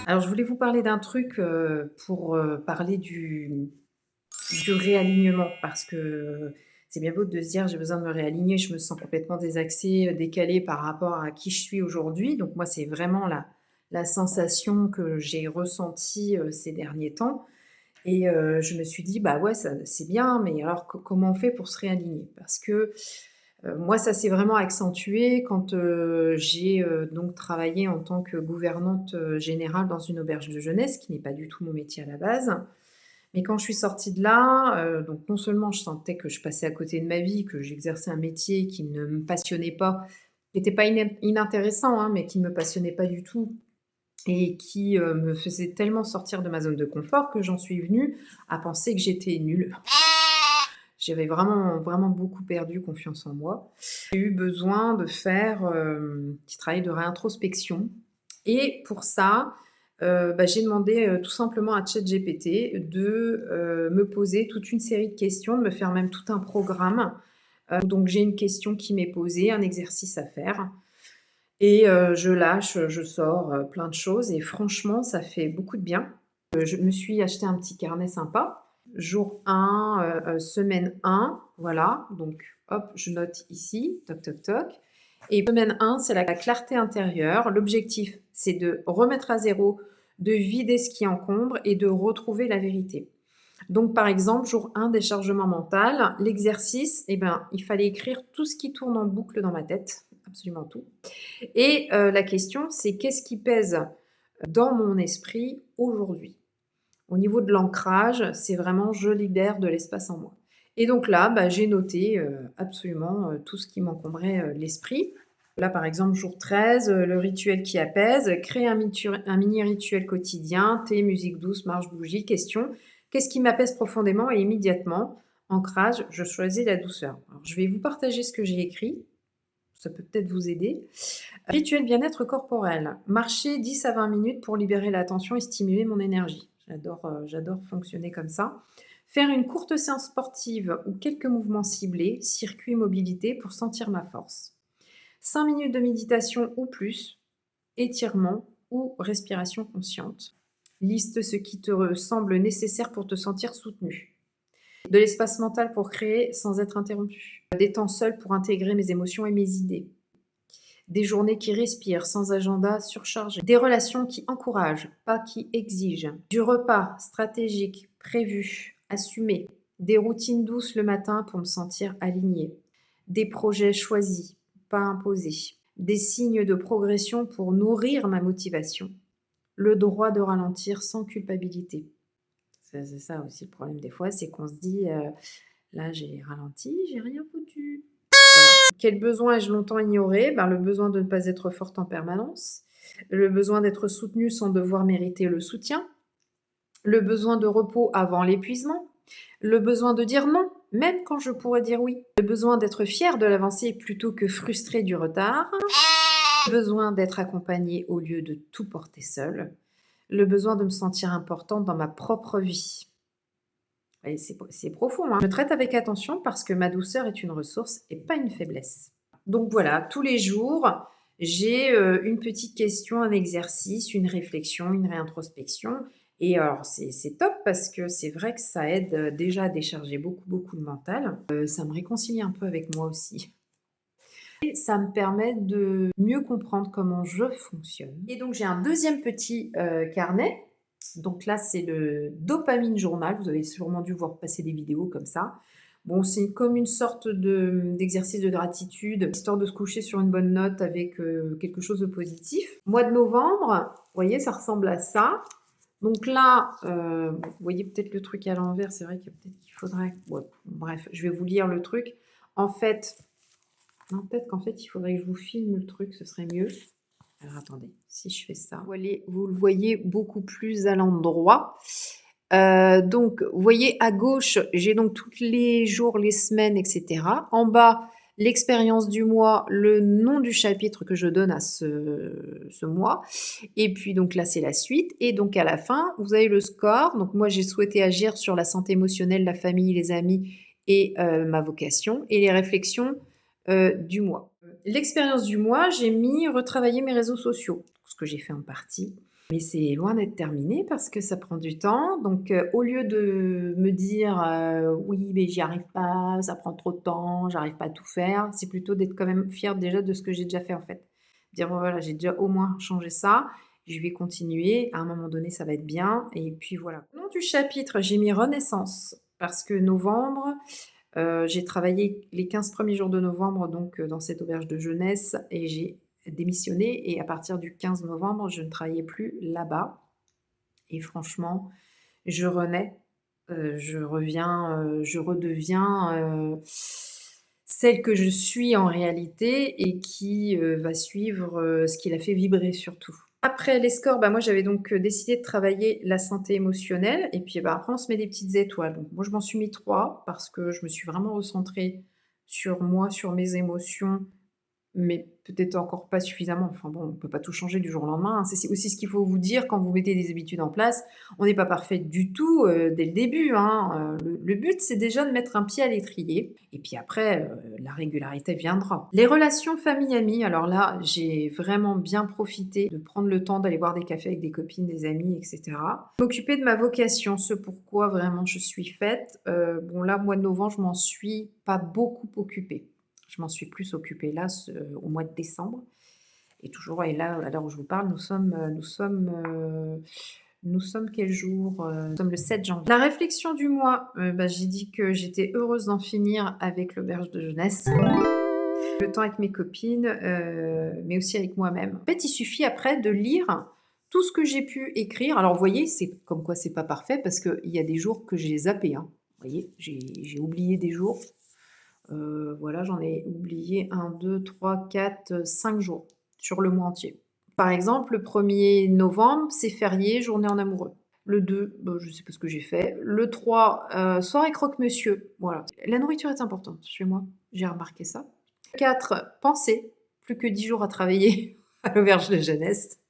Alors, je voulais vous parler d'un truc, pour, parler du réalignement parce que c'est bien beau de se dire: «J'ai besoin de me réaligner, je me sens complètement désaxée, décalée par rapport à qui je suis aujourd'hui». Donc moi, c'est vraiment la sensation que j'ai ressentie, ces derniers temps et je me suis dit: «Bah, ouais, ça c'est bien, mais alors comment on fait pour se réaligner?» Parce que, moi, ça s'est vraiment accentué quand, j'ai, donc travaillé en tant que gouvernante, générale dans une auberge de jeunesse, qui n'est pas du tout mon métier à la base. Mais quand je suis sortie de là, donc non seulement je sentais que je passais à côté de ma vie, que j'exerçais un métier qui ne me passionnait pas, qui était pas inintéressant, hein, mais qui ne me passionnait pas du tout et qui, me faisait tellement sortir de ma zone de confort que j'en suis venue à penser que j'étais nulle. J'avais vraiment, vraiment beaucoup perdu confiance en moi. J'ai eu besoin de faire, un petit travail de réintrospection et pour ça, bah, j'ai demandé, tout simplement à ChatGPT de, me poser toute une série de questions, de me faire même tout un programme. Donc j'ai une question qui m'est posée, un exercice à faire et je lâche, je sors, plein de choses et franchement, ça fait beaucoup de bien. Je me suis acheté un petit carnet sympa. Jour 1, semaine 1, voilà, donc hop, je note ici, toc, toc, toc et semaine 1, c'est la clarté intérieure. L'objectif, c'est de remettre à zéro, de vider ce qui encombre et de retrouver la vérité. Donc par exemple, jour 1, déchargement mental, l'exercice, eh ben, il fallait écrire tout ce qui tourne en boucle dans ma tête, absolument tout et la question, c'est qu'est-ce qui pèse dans mon esprit aujourd'hui? Au niveau de l'ancrage, c'est vraiment je libère de l'espace en moi. Et donc là, bah, j'ai noté, absolument, tout ce qui m'encombrait, l'esprit. Là, par exemple, jour 13, le rituel qui apaise, créer un mini rituel quotidien, thé, musique douce, marche, bougie, question: «Qu'est-ce qui m'apaise profondément?» et immédiatement, ancrage, je choisis la douceur. Alors je vais vous partager ce que j'ai écrit, ça peut peut-être vous aider. Rituel bien-être corporel. Marcher 10 à 20 minutes pour libérer la tension et stimuler mon énergie. J'adore fonctionner comme ça. Faire une courte séance sportive ou quelques mouvements ciblés, circuit mobilité pour sentir ma force. 5 minutes de méditation ou plus, étirement ou respiration consciente. Liste ce qui te semble nécessaire pour te sentir soutenu. De l'espace mental pour créer sans être interrompu. Des temps seuls pour intégrer mes émotions et mes idées. Des journées qui respirent, sans agenda surchargé. Des relations qui encouragent, pas qui exigent. Du repas stratégique, prévu, assumé. Des routines douces le matin pour me sentir alignée. Des projets choisis, pas imposés. Des signes de progression pour nourrir ma motivation. Le droit de ralentir sans culpabilité. C'est ça aussi le problème des fois, c'est qu'on se dit, là j'ai ralenti, j'ai rien foutu. Voilà. Quel besoin ai-je longtemps ignoré? Ben, le besoin de ne pas être forte en permanence, le besoin d'être soutenue sans devoir mériter le soutien, le besoin de repos avant l'épuisement, le besoin de dire non, même quand je pourrais dire oui, le besoin d'être fière de l'avancée plutôt que frustrée du retard, le besoin d'être accompagnée au lieu de tout porter seule, le besoin de me sentir importante dans ma propre vie. Et c'est profond, hein. Je me traite avec attention parce que ma douceur est une ressource et pas une faiblesse. Donc voilà, tous les jours, j'ai, une petite question, un exercice, une réflexion, une réintrospection et alors c'est top parce que c'est vrai que ça aide, déjà à décharger beaucoup, beaucoup le mental. Ça me réconcilie un peu avec moi aussi et ça me permet de mieux comprendre comment je fonctionne et donc j'ai un deuxième petit, carnet. Donc là, c'est le dopamine journal. Vous avez sûrement dû voir passer des vidéos comme ça. Bon, c'est comme une sorte d'exercice de gratitude, histoire de se coucher sur une bonne note avec quelque chose de positif. Mois de novembre, vous voyez, ça ressemble à ça. Donc là, vous voyez peut-être le truc à l'envers, c'est vrai que peut-être qu'il faudrait... Ouais, bref, je vais vous lire le truc. En fait, non, peut-être qu'en fait, il faudrait que je vous filme le truc, ce serait mieux. Alors attendez, si je fais ça, vous le voyez beaucoup plus à l'endroit. Donc, vous voyez à gauche, j'ai donc tous les jours, les semaines, etc. En bas, l'expérience du mois, le nom du chapitre que je donne à ce mois. Et puis donc là, c'est la suite. Et donc à la fin, vous avez le score. Donc moi, j'ai souhaité agir sur la santé émotionnelle, la famille, les amis et ma vocation. Et les réflexions du mois. L'expérience du mois, j'ai mis retravailler mes réseaux sociaux, ce que j'ai fait en partie. Mais c'est loin d'être terminé parce que ça prend du temps. Donc, au lieu de me dire, «Oui, mais j'y arrive pas, ça prend trop de temps, j'arrive pas à tout faire», c'est plutôt d'être quand même fière déjà de ce que j'ai déjà fait, en fait. Dire: «Bon voilà, j'ai déjà au moins changé ça, je vais continuer, à un moment donné, ça va être bien» et puis voilà. Au nom du chapitre, j'ai mis renaissance parce que novembre, j'ai travaillé les 15 premiers jours de novembre donc, dans cette auberge de jeunesse et j'ai démissionné et à partir du 15 novembre, je ne travaillais plus là-bas et franchement, je renais, je reviens, je redeviens, celle que je suis en réalité et qui, va suivre, ce qui l'a fait vibrer surtout. Après les scores, bah, moi j'avais donc, décidé de travailler la santé émotionnelle et puis, bah, après on se met des petites étoiles. Donc moi je m'en suis mis 3 parce que je me suis vraiment recentrée sur moi, sur mes émotions, mais peut-être encore pas suffisamment. Enfin bon, on peut pas tout changer du jour au lendemain, hein. C'est aussi ce qu'il faut vous dire quand vous mettez des habitudes en place. On n'est pas parfait du tout, dès le début, hein. Le but, c'est déjà de mettre un pied à l'étrier et puis après, la régularité viendra. Les relations famille-amis, alors là, j'ai vraiment bien profité de prendre le temps d'aller boire des cafés avec des copines, des amis et cetera. M'occuper de ma vocation, ce pourquoi vraiment je suis faite. Bon là, mois de novembre, je m'en suis pas beaucoup occupée. Je m'en suis plus occupée là, au mois de décembre. Et toujours, et là, à l'heure où je vous parle, nous sommes quel jour? Nous sommes le 7 janvier. La réflexion du mois, bah, j'ai dit que j'étais heureuse d'en finir avec l'auberge de jeunesse. Le temps avec mes copines, mais aussi avec moi-même. En fait, il suffit après de lire tout ce que j'ai pu écrire. Alors, vous voyez, c'est comme quoi c'est pas parfait parce qu'il y a des jours que j'ai zappé, hein. Vous voyez, j'ai oublié des jours. Voilà, j'en ai oublié 1, 2, 3, 4, 5 jours sur le mois entier. Par exemple, le 1er novembre, c'est férié, journée en amoureux. Le 2, bah, je sais pas ce que j'ai fait. Le 3, soirée croque-monsieur, voilà. La nourriture est importante chez moi, j'ai remarqué ça. 4, pensée, plus que 10 jours à travailler à l'auberge de jeunesse.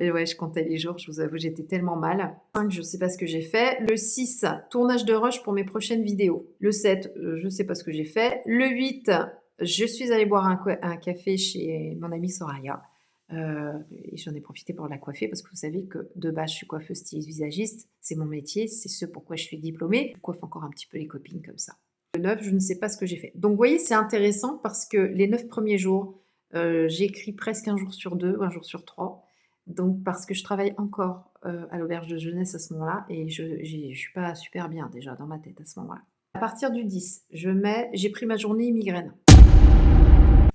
Et ouais, je comptais les jours, je vous avoue, j'étais tellement mal. 5, je sais pas ce que j'ai fait. Le 6, tournage de rush pour mes prochaines vidéos. Le 7, je sais pas ce que j'ai fait. Le 8, je suis allée boire un café chez mon amie Soraya. Et j'en ai profité pour la coiffer parce que vous savez que de base, je suis coiffeuse styliste visagiste. C'est mon métier, c'est ce pourquoi je suis diplômée. Je coiffe encore un petit peu les copines comme ça. Le 9, je ne sais pas ce que j'ai fait. Donc, vous voyez, c'est intéressant parce que les 9 premiers jours, j'ai écrit presque un jour sur 2, un jour sur 3. Donc parce que je travaille encore, à l'auberge de jeunesse à ce moment-là et je suis pas super bien déjà dans ma tête à ce moment-là. À partir du 10, j'ai pris ma journée migraine.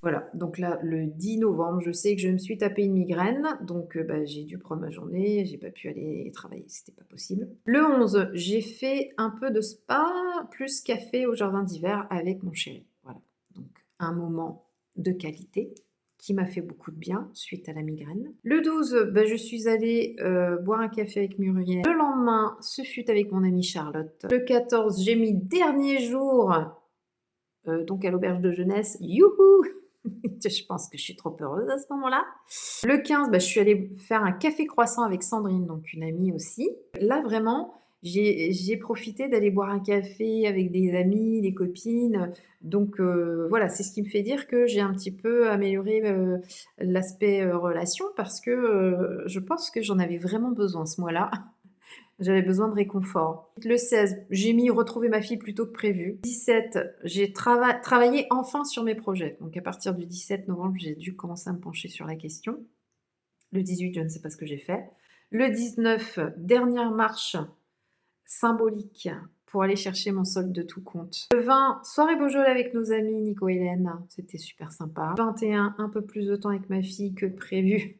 Voilà, donc là, le 10 novembre, je sais que je me suis tapé une migraine, donc bah, j'ai dû prendre ma journée, j'ai pas pu aller travailler, c'était pas possible. Le 11, j'ai fait un peu de spa plus café au jardin d'hiver avec mon chéri. Voilà, donc un moment de qualité qui m'a fait beaucoup de bien suite à la migraine. Le 12, bah, je suis allée boire un café avec Muriel. Le lendemain, ce fut avec mon amie Charlotte. Le 14, j'ai mis dernier jour donc à l'auberge de jeunesse. Youhou! Je pense que je suis trop heureuse à ce moment-là. Le 15, bah, je suis allée faire un café croissant avec Sandrine, donc une amie aussi. Là, vraiment, j'ai profité d'aller boire un café avec des amis, des copines. Donc voilà, c'est ce qui me fait dire que j'ai un petit peu amélioré l'aspect relation parce que je pense que j'en avais vraiment besoin ce mois-là. J'avais besoin de réconfort. Le 16, j'ai mis retrouver ma fille plus tôt que prévu. 17, j'ai travaillé enfin sur mes projets. Donc à partir du 17 novembre, j'ai dû commencer à me pencher sur la question. Le 18, je ne sais pas ce que j'ai fait. Le 19, dernière marche symbolique pour aller chercher mon solde de tout compte. Le 20, soirée Beaujolais avec nos amis Nico et Hélène. C'était super sympa. Le 21, un peu plus de temps avec ma fille que prévu.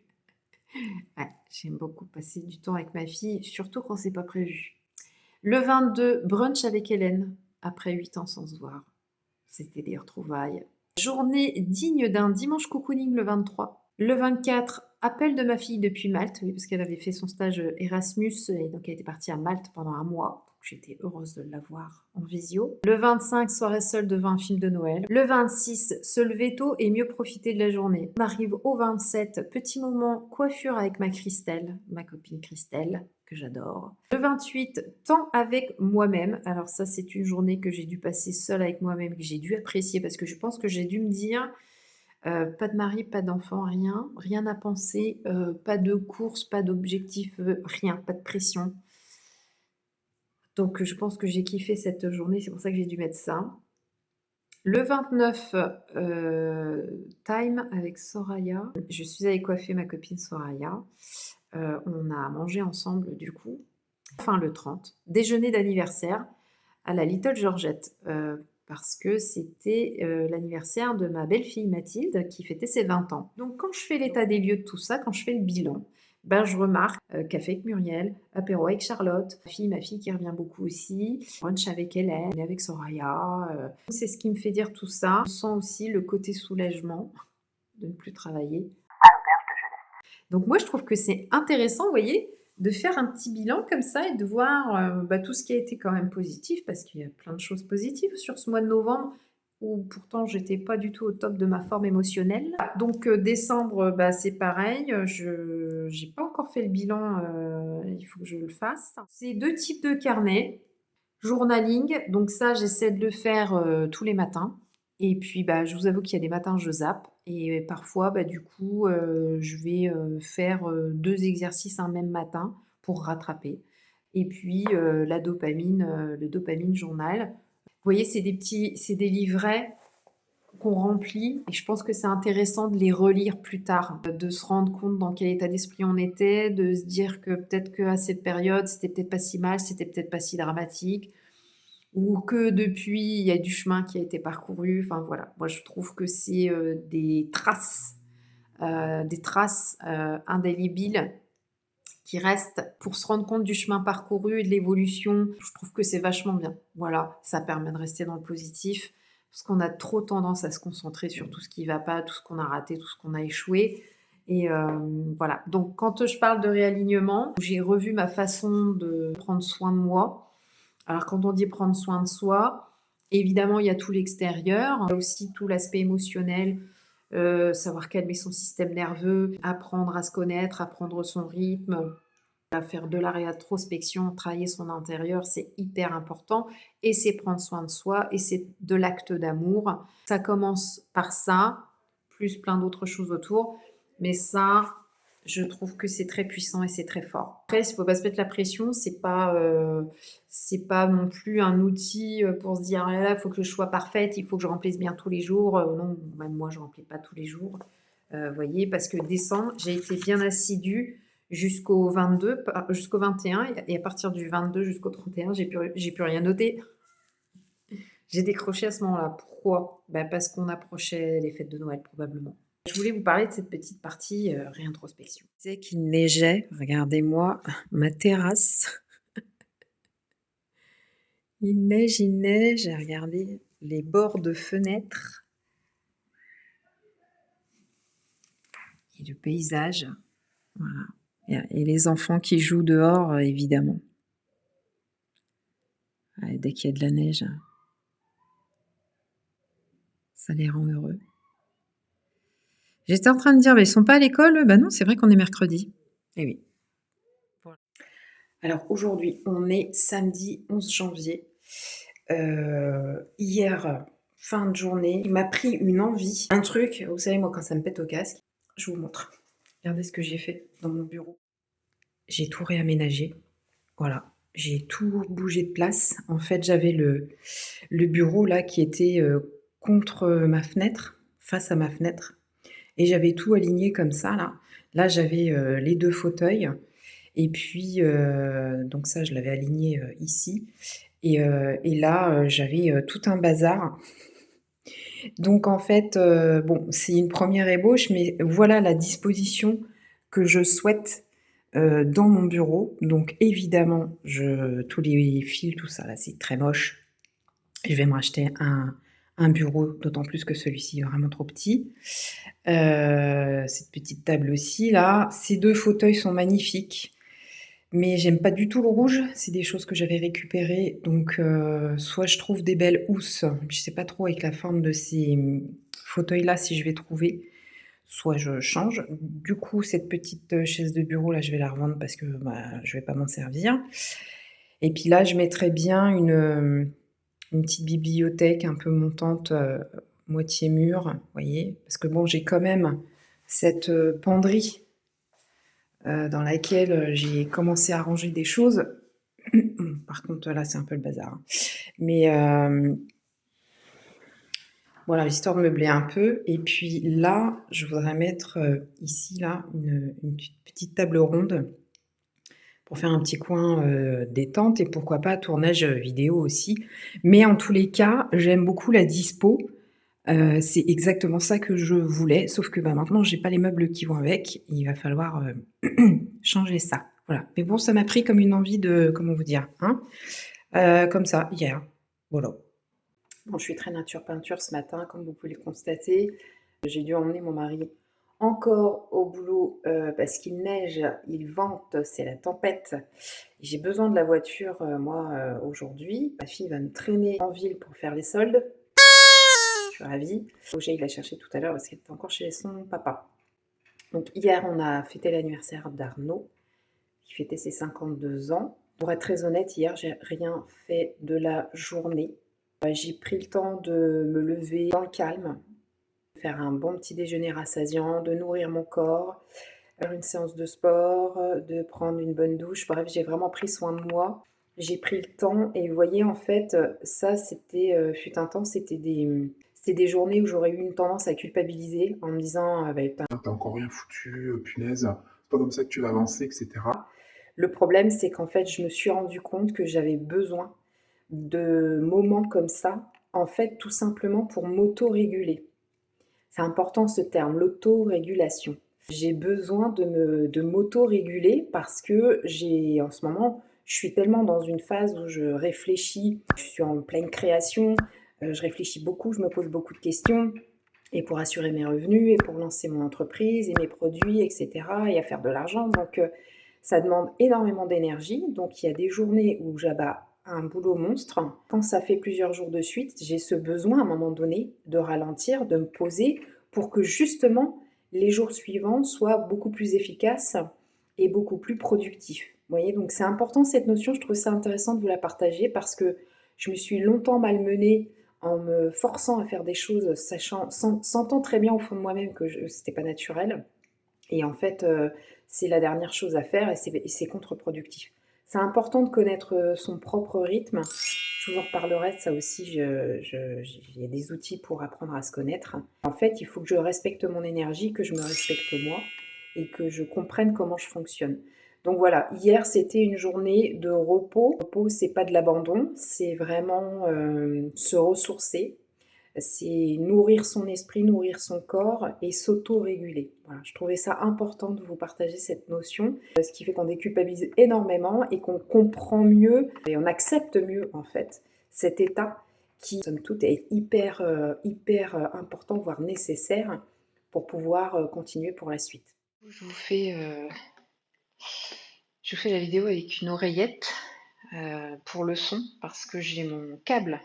Ouais, j'aime beaucoup passer du temps avec ma fille, surtout quand c'est pas prévu. Le 22, brunch avec Hélène, après 8 ans sans se voir. C'était des retrouvailles. Journée digne d'un dimanche cocooning le 23. Le 24, appel de ma fille depuis Malte, oui, parce qu'elle avait fait son stage Erasmus et donc elle était partie à Malte pendant un mois. Donc j'étais heureuse de la voir en visio. Le 25, soirée seule devant un film de Noël. Le 26, se lever tôt et mieux profiter de la journée. On arrive au 27, petit moment coiffure avec ma Christelle, ma copine Christelle, que j'adore. Le 28, temps avec moi-même. Alors ça, c'est une journée que j'ai dû passer seule avec moi-même, que j'ai dû apprécier parce que je pense que j'ai dû me dire Pas de mari, pas d'enfant, rien, rien à penser, pas de course, pas d'objectif, rien, pas de pression. Donc je pense que j'ai kiffé cette journée, c'est pour ça que j'ai dû mettre ça. Le 29, time avec Soraya. Je suis allée coiffer ma copine Soraya. On a mangé ensemble du coup. Enfin le 30, déjeuner d'anniversaire à la Little Georgette, parce que c'était, l'anniversaire de ma belle-fille Mathilde qui fêtait ses 20 ans. Donc quand je fais l'état des lieux de tout ça, quand je fais le bilan, ben, je remarque, café avec Muriel, apéro avec Charlotte, ma fille qui revient beaucoup aussi, brunch avec Hélène, avec Soraya, c'est ce qui me fait dire tout ça. Je sens aussi le côté soulagement de ne plus travailler. Donc moi, je trouve que c'est intéressant, vous voyez, de faire un petit bilan comme ça et de voir bah, tout ce qui a été quand même positif, parce qu'il y a plein de choses positives sur ce mois de novembre, où pourtant j'étais pas du tout au top de ma forme émotionnelle. Donc décembre, bah, c'est pareil, je n'ai pas encore fait le bilan, il faut que je le fasse. C'est 2 types de carnets. Journaling, donc ça, j'essaie de le faire, tous les matins et puis, bah, je vous avoue qu'il y a des matins, je zappe et parfois, bah, du coup, je vais, faire, 2 exercices un même matin pour rattraper et puis, la dopamine, le dopamine journal. Vous voyez, c'est des livrets qu'on remplit et je pense que c'est intéressant de les relire plus tard, de se rendre compte dans quel état d'esprit on était, de se dire que peut-être qu'à cette période, c'était peut-être pas si mal, c'était peut-être pas si dramatique ou que depuis, il y a du chemin qui a été parcouru. Enfin voilà, moi je trouve que c'est des traces indélébiles qui restent pour se rendre compte du chemin parcouru et de l'évolution. Je trouve que c'est vachement bien. Voilà, ça permet de rester dans le positif parce qu'on a trop tendance à se concentrer sur tout ce qui ne va pas, tout ce qu'on a raté, tout ce qu'on a échoué. Et voilà. Donc, quand je parle de réalignement, j'ai revu ma façon de prendre soin de moi. Alors, quand on dit prendre soin de soi, évidemment, il y a tout l'extérieur, il y a aussi tout l'aspect émotionnel, savoir calmer son système nerveux, apprendre à se connaître, apprendre son rythme, à faire de la réintrospection, travailler son intérieur, c'est hyper important et c'est prendre soin de soi et c'est de l'acte d'amour. Ça commence par ça, plus plein d'autres choses autour, mais ça, je trouve que c'est très puissant et c'est très fort. Après, il ne faut pas se mettre la pression, c'est pas non plus un outil pour se dire: «Ah là là, il faut que je sois parfaite, il faut que je remplisse bien tous les jours». Non, même moi, je ne remplis pas tous les jours. Voyez, parce que décembre, j'ai été bien assidue jusqu'au 22, jusqu'au 21 et à partir du 22 jusqu'au 31, j'ai plus rien noté. J'ai décroché à ce moment-là. Pourquoi? Bah, parce qu'on approchait les fêtes de Noël probablement. Je voulais vous parler de cette petite partie, réintrospection. C'est qu'il neigeait, regardez-moi ma terrasse. Il neige et regardez les bords de fenêtres et le paysage. Voilà. Et les enfants qui jouent dehors, évidemment. Ouais, dès qu'il y a de la neige, ça les rend heureux. J'étais en train de dire: «Mais ils sont pas à l'école, eux?» Bah non, c'est vrai qu'on est mercredi. Eh oui. Voilà. Alors aujourd'hui, on est samedi 11 janvier. Hier, fin de journée, il m'a pris une envie, un truc, vous savez, moi, quand ça me pète au casque, je vous montre. Regardez ce que j'ai fait dans mon bureau. J'ai tout réaménagé, voilà. J'ai tout bougé de place. En fait, j'avais le bureau là qui était, contre ma fenêtre, face à ma fenêtre et j'avais tout aligné comme ça là. Là, j'avais, les 2 fauteuils et puis, donc ça, je l'avais aligné, ici et là, j'avais, tout un bazar. Donc en fait, bon, c'est une première ébauche, mais voilà la disposition que je souhaite, dans mon bureau. Donc évidemment, tous les fils, tout ça là, c'est très moche. Je vais me racheter un bureau, d'autant plus que celui-ci est vraiment trop petit. Cette petite table aussi là. Ces 2 fauteuils sont magnifiques, mais j'aime pas du tout le rouge. C'est des choses que j'avais récupérées, donc soit je trouve des belles housses, je sais pas trop avec la forme de ces, fauteuils-là si je vais trouver, soit je change. Du coup, cette petite, chaise de bureau là, je vais la revendre parce que, bah, je vais pas m'en servir et puis là, je mettrais bien une petite bibliothèque un peu montante, moitié mûr, vous voyez? Parce que bon, j'ai quand même cette, penderie, dans laquelle, j'ai commencé à ranger des choses. Par contre, là, c'est un peu le bazar, hein. Mais, voilà, histoire de meubler un peu et puis là, je voudrais mettre, ici, là, une petite table ronde pour faire un petit coin, détente et pourquoi pas tournage, vidéo aussi. Mais en tous les cas, j'aime beaucoup la dispo. C'est exactement ça que je voulais, sauf que, bah, maintenant j'ai pas les meubles qui vont avec. Il va falloir, changer ça. Voilà. Mais bon, ça m'a pris comme une envie de comment vous dire? Hein? Comme ça, hier. Voilà. Bon, je suis très nature peinture ce matin, comme vous pouvez le constater. J'ai dû emmener mon mari encore au boulot, parce qu'il neige, il vente, c'est la tempête. J'ai besoin de la voiture, moi, aujourd'hui. Ma fille va me traîner en ville pour faire les soldes. Je suis ravie. Faut que j'aille la chercher tout à l'heure parce qu'elle était encore chez son papa. Donc hier, on a fêté l'anniversaire d'Arnaud, qui fêtait ses 52 ans. Pour être très honnête, hier, j'ai rien fait de la journée. J'ai pris le temps de me lever dans le calme, de faire un bon petit déjeuner rassasiant, de nourrir mon corps, faire une séance de sport, de prendre une bonne douche. Bref, j'ai vraiment pris soin de moi. J'ai pris le temps et vous voyez, en fait, ça, c'était, fut un temps, c'était des journées où j'aurais eu une tendance à culpabiliser en me disant, bah, T'as encore rien foutu, punaise, c'est pas comme ça que tu vas avancer, etc. le problème, c'est qu'en fait, je me suis rendu compte que j'avais besoin de moments comme ça, en fait, tout simplement pour m'auto-réguler. C'est important ce terme, l'autorégulation. J'ai besoin de m'auto-réguler parce que j'ai en ce moment, je suis tellement dans une phase où je réfléchis, je suis en pleine création, je réfléchis beaucoup, je me pose beaucoup de questions et pour assurer mes revenus et pour lancer mon entreprise et mes produits et cetera et à faire de l'argent donc ça demande énormément d'énergie donc il y a des journées où j'abats un boulot monstre. Quand ça fait plusieurs jours de suite, j'ai ce besoin à un moment donné de ralentir, de me poser pour que justement les jours suivants soient beaucoup plus efficaces et beaucoup plus productifs. Vous voyez, donc c'est important cette notion, je trouve ça intéressant de vous la partager parce que je me suis longtemps malmenée en me forçant à faire des choses, sentant très bien au fond de moi-même que c'était pas naturel. Et en fait, c'est la dernière chose à faire et c'est contre-productif. C'est important de connaître son propre rythme. Je vous en reparlerai de ça aussi. Il y a des outils pour apprendre à se connaître. En fait, il faut que je respecte mon énergie, que je me respecte moi et que je comprenne comment je fonctionne. Donc voilà, hier c'était une journée de repos. Le repos, c'est pas de l'abandon, c'est vraiment se ressourcer, c'est nourrir son esprit, nourrir son corps et s'auto-réguler. Voilà, je trouvais ça important de vous partager cette notion, ce qui fait qu'on déculpabilise énormément et qu'on comprend mieux et on accepte mieux en fait cet état qui, somme toute, est hyper important, voire nécessaire pour pouvoir continuer pour la suite. Je vous fais la vidéo avec une oreillette pour le son parce que j'ai mon câble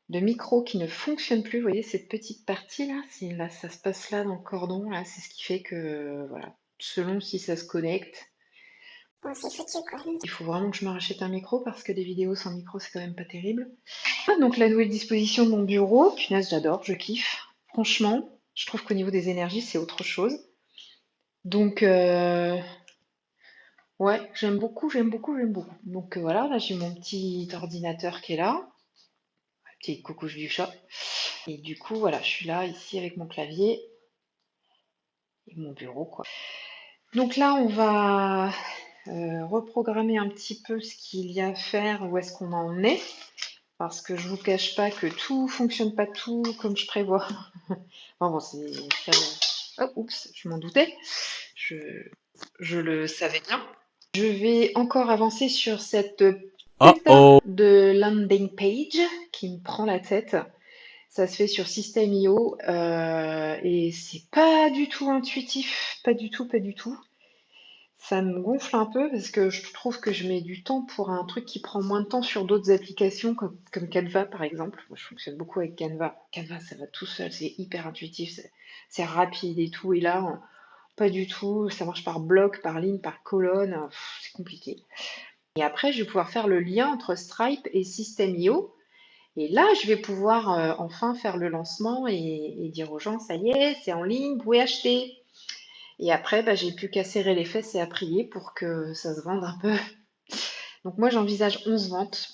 de micro qui ne fonctionne plus. Vous voyez cette petite partie là, là ça se passe là dans le cordon, là, c'est ce qui fait que voilà, selon si ça se connecte. Bon, c'est foutu quoi. Il faut vraiment que je me rachète un micro parce que des vidéos sans micro c'est quand même pas terrible. Ah, donc la nouvelle disposition de mon bureau, punaise j'adore, je kiffe. Franchement, je trouve qu'au niveau des énergies c'est autre chose. Donc ouais, j'aime beaucoup, j'aime beaucoup, j'aime beaucoup. Donc voilà, là j'ai mon petit ordinateur qui est là, petite coucouche du chat. Et du coup, voilà, je suis là, ici, avec mon clavier et mon bureau, quoi. Donc là, on va reprogrammer un petit peu ce qu'il y a à faire, où est-ce qu'on en est, parce que je vous cache pas que tout fonctionne pas tout comme je prévois. Enfin bon, c'est ça. Oh, oups, je m'en doutais. Je, je le savais bien. Je vais encore avancer sur cette putain de landing page qui me prend la tête. Ça se fait sur System.io et c'est pas du tout intuitif, pas du tout, pas du tout. Ça me gonfle un peu parce que je trouve que je mets du temps pour un truc qui prend moins de temps sur d'autres applications comme Canva par exemple. Moi, je fonctionne beaucoup avec Canva. Canva, ça va tout seul, c'est hyper intuitif, c'est rapide et tout. Et là, pas du tout. Ça marche par bloc, par ligne, par colonne. C'est compliqué. Et après, je vais pouvoir faire le lien entre Stripe et System.io. Et là, je vais pouvoir enfin faire le lancement et dire aux gens, ça y est, c'est en ligne, vous pouvez acheter. Et après, bah, j'ai plus qu'à serrer les fesses et à prier pour que ça se vende un peu. Donc moi, j'envisage 11 ventes.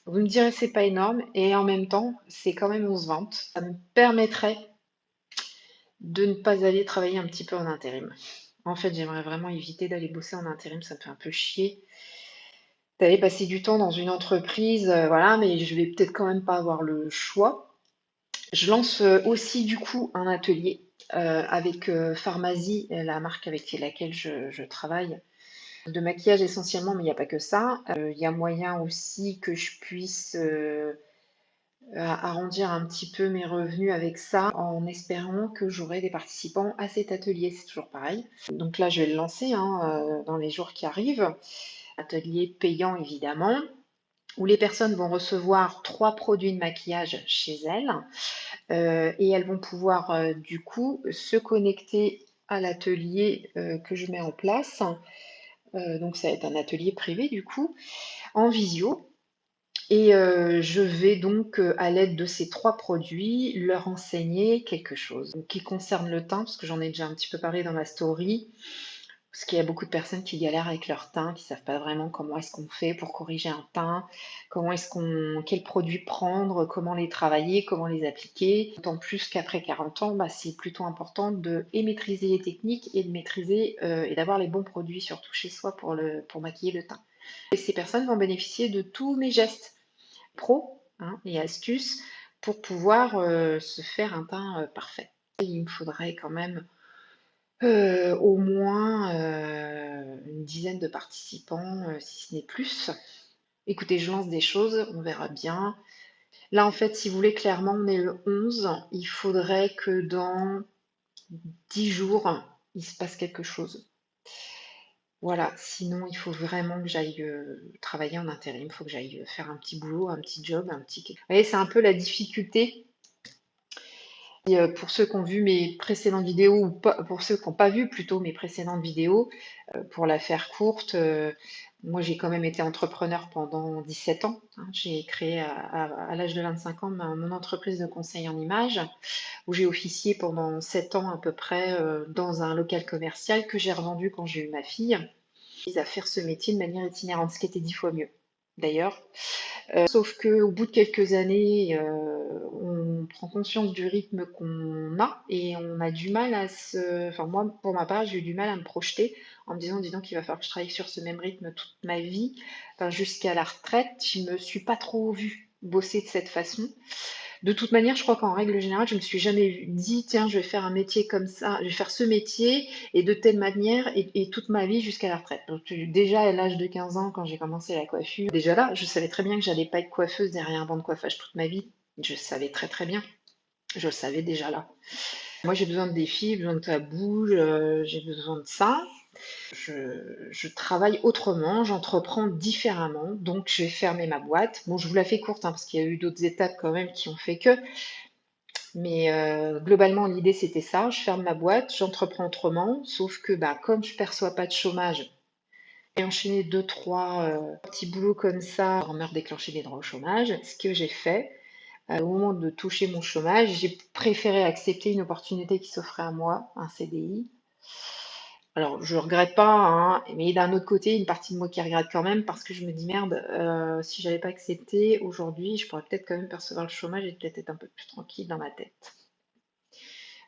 Vous me direz, c'est pas énorme, et en même temps, c'est quand même 11 ventes. Ça me permettrait de ne pas aller travailler un petit peu en intérim. En fait, j'aimerais vraiment éviter d'aller bosser en intérim, ça me fait un peu chier. D'aller passer du temps dans une entreprise, voilà, mais je vais peut-être quand même pas avoir le choix. Je lance aussi du coup un atelier avec Pharmazie, la marque avec laquelle je travaille, de maquillage essentiellement, mais il n'y a pas que ça. Il y a moyen aussi que je puisse arrondir un petit peu mes revenus avec ça en espérant que j'aurai des participants à cet atelier. C'est toujours pareil. Donc là, je vais le lancer hein, dans les jours qui arrivent. Atelier payant évidemment, où les personnes vont recevoir 3 produits de maquillage chez elles et elles vont pouvoir du coup se connecter à l'atelier que je mets en place. Donc ça va être un atelier privé du coup, en visio. Et je vais donc, à l'aide de ces 3 produits, leur enseigner quelque chose donc qui concerne le teint, parce que j'en ai déjà un petit peu parlé dans ma story. Parce qu'il y a beaucoup de personnes qui galèrent avec leur teint, qui savent pas vraiment comment est-ce qu'on fait pour corriger un teint, quels produits prendre, comment les travailler, comment les appliquer. D'autant plus qu'après 40 ans, bah, c'est plutôt important de et maîtriser les techniques et de maîtriser et d'avoir les bons produits surtout chez soi pour maquiller le teint. Et ces personnes vont bénéficier de tous mes gestes pro hein, et astuces pour pouvoir se faire un teint parfait. Et il me faudrait quand même au moins une dizaine de participants, si ce n'est plus. Écoutez, je lance des choses, on verra bien. Là, en fait, si vous voulez, clairement, on est le 11. Il faudrait que dans 10 jours, il se passe quelque chose. Voilà, sinon, il faut vraiment que j'aille travailler en intérim. Il faut que j'aille faire un petit boulot, un petit job, un petit... Vous voyez, c'est un peu la difficulté. Et pour ceux qui ont vu mes précédentes vidéos, ou pas, pour ceux qui n'ont pas vu plutôt mes précédentes vidéos, pour la faire courte, moi j'ai quand même été entrepreneur pendant 17 ans. Hein. J'ai créé à l'âge de 25 ans mon entreprise de conseil en images, où j'ai officié pendant 7 ans à peu près dans un local commercial que j'ai revendu quand j'ai eu ma fille. J'ai à faire ce métier de manière itinérante, ce qui était 10 fois mieux d'ailleurs. Sauf qu'au bout de quelques années, on prend conscience du rythme qu'on a et on a du mal à se... Enfin moi, pour ma part, j'ai eu du mal à me projeter en me disant, dis donc, il va falloir que je travaille sur ce même rythme toute ma vie, enfin, jusqu'à la retraite. Je me suis pas trop vue bosser de cette façon. De toute manière, je crois qu'en règle générale, je me suis jamais dit, tiens, je vais faire un métier comme ça, je vais faire ce métier et de telle manière et toute ma vie jusqu'à la retraite. Donc, déjà à l'âge de 15 ans, quand j'ai commencé la coiffure, déjà là, je savais très bien que j'allais pas être coiffeuse derrière un banc de coiffage toute ma vie. Je savais très très bien. Je le savais déjà là. Moi, j'ai besoin de défis, j'ai besoin que ça bouge, j'ai besoin de ça. Je travaille autrement, j'entreprends différemment, donc je vais fermer ma boîte. Bon, je vous la fais courte hein, parce qu'il y a eu d'autres étapes quand même qui ont fait que, mais globalement l'idée c'était ça, je ferme ma boîte, j'entreprends autrement, sauf que bah, comme je perçois pas de chômage, j'ai enchaîné deux, trois petits boulots comme ça pour me déclencher des droits au chômage, ce que j'ai fait. Au moment de toucher mon chômage, j'ai préféré accepter une opportunité qui s'offrait à moi, un CDI. Alors, je regrette pas, hein, mais d'un autre côté, une partie de moi qui regrette quand même parce que je me dis merde, si j'avais pas accepté aujourd'hui, je pourrais peut-être quand même percevoir le chômage et peut-être être un peu plus tranquille dans ma tête.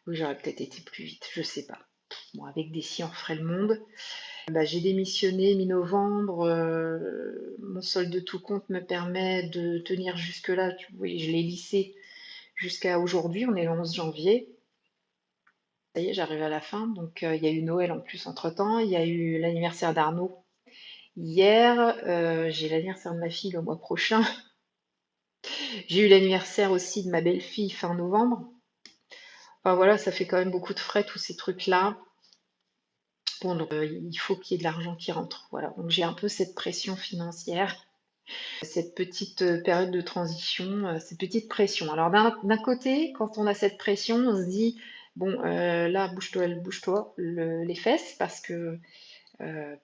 Ou j'aurais peut-être été plus vite, je sais pas. Bon, avec des si on ferait le monde. Bah, j'ai démissionné mi-novembre, mon solde de tout compte me permet de tenir jusque-là, oui, je l'ai lissé jusqu'à aujourd'hui, on est le 11 janvier. Ça y est, j'arrive à la fin, donc il y a eu Noël en plus entre-temps, il y a eu l'anniversaire d'Arnaud hier, j'ai l'anniversaire de ma fille le mois prochain. J'ai eu l'anniversaire aussi de ma belle-fille fin novembre. Enfin voilà, ça fait quand même beaucoup de frais, tous ces trucs-là. Bon, donc il faut qu'il y ait de l'argent qui rentre. Voilà, donc j'ai un peu cette pression financière, cette petite période de transition, cette petite pression. Alors d'un côté, quand on a cette pression, on se dit, bon, là, bouge-toi les fesses, parce que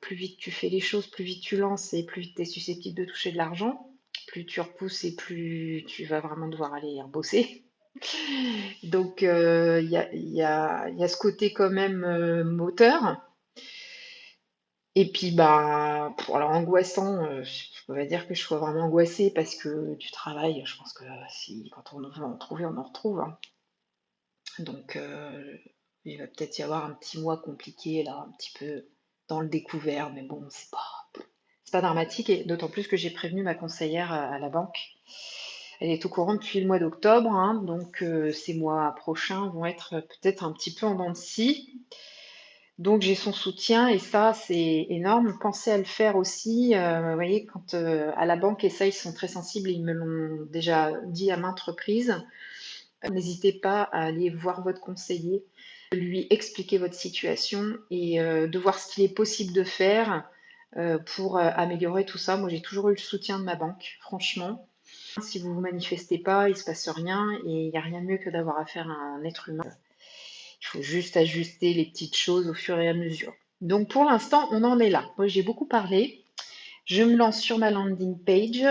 plus vite tu fais les choses, plus vite tu lances et plus vite tu es susceptible de toucher de l'argent. Plus tu repousses et plus tu vas vraiment devoir aller bosser. Donc, il y a ce côté quand même moteur. Et puis, bah, alors angoissant, je peux pas dire que je sois vraiment angoissée parce que du travail, je pense que si, quand on veut en trouver, on en retrouve, hein. Donc, il va peut-être y avoir un petit mois compliqué là, un petit peu dans le découvert, mais bon, c'est pas dramatique et d'autant plus que j'ai prévenu ma conseillère à la banque. Elle est au courant depuis le mois d'octobre, hein, donc ces mois prochains vont être peut-être un petit peu en dents de scie. Donc j'ai son soutien et ça, c'est énorme. Pensez à le faire aussi. Vous voyez, quand à la banque, et ça, ils sont très sensibles, ils me l'ont déjà dit à maintes reprises. N'hésitez pas à aller voir votre conseiller, de lui expliquer votre situation et de voir ce qu'il est possible de faire pour améliorer tout ça. Moi, j'ai toujours eu le soutien de ma banque, franchement. Si vous ne vous manifestez pas, il ne se passe rien et il n'y a rien de mieux que d'avoir affaire à un être humain. Il faut juste ajuster les petites choses au fur et à mesure. Donc pour l'instant, on en est là. Moi, j'ai beaucoup parlé. Je me lance sur ma landing page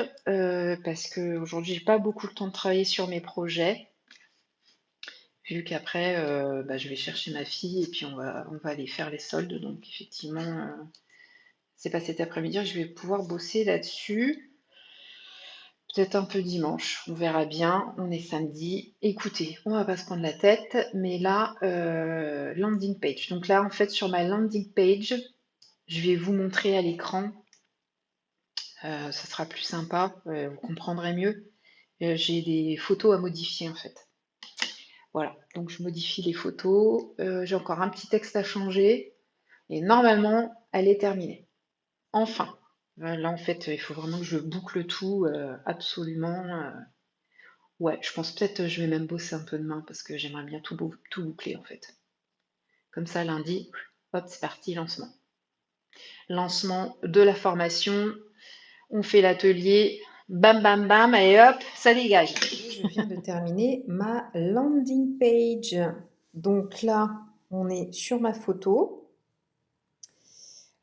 parce qu'aujourd'hui, j'ai pas beaucoup le temps de travailler sur mes projets. Vu qu'après, bah, je vais chercher ma fille et puis on va aller faire les soldes. Donc effectivement, c'est pas cet après-midi que je vais pouvoir bosser là-dessus. Peut-être un peu dimanche, on verra bien. On est samedi. Écoutez, on va pas se prendre la tête, mais là, landing page. Donc là, en fait, sur ma landing page, je vais vous montrer à l'écran. Ça sera plus sympa, vous comprendrez mieux. J'ai des photos à modifier en fait. Voilà, donc je modifie les photos. J'ai encore un petit texte à changer. Et normalement, elle est terminée. Enfin. Là, en fait, il faut vraiment que je boucle tout absolument. Ouais, je pense peut-être je vais même bosser un peu demain parce que j'aimerais bien tout boucler en fait. Comme ça, lundi, hop, c'est parti, lancement. Lancement de la formation. On fait l'atelier. Bam, bam, bam, et hop, ça dégage. Et je viens de terminer ma landing page. Donc là, on est sur ma photo.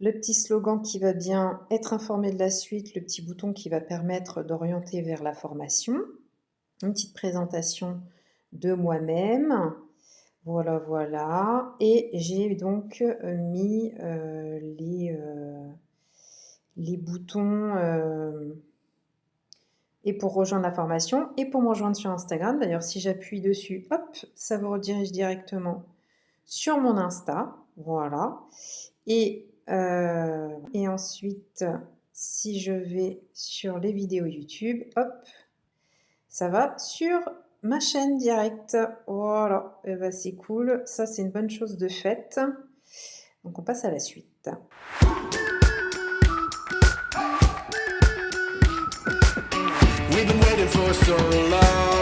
Le petit slogan qui va bien, être informé de la suite, le petit bouton qui va permettre d'orienter vers la formation. Une petite présentation de moi-même. Voilà, voilà. Et j'ai donc mis les boutons et pour rejoindre la formation et pour me rejoindre sur Instagram. D'ailleurs, si j'appuie dessus, hop, ça vous redirige directement sur mon Insta. Voilà. Et ensuite, si je vais sur les vidéos YouTube, hop, ça va sur ma chaîne directe. Voilà, et ben c'est cool. Ça, c'est une bonne chose de faite. Donc, on passe à la suite. We've been waiting for so long.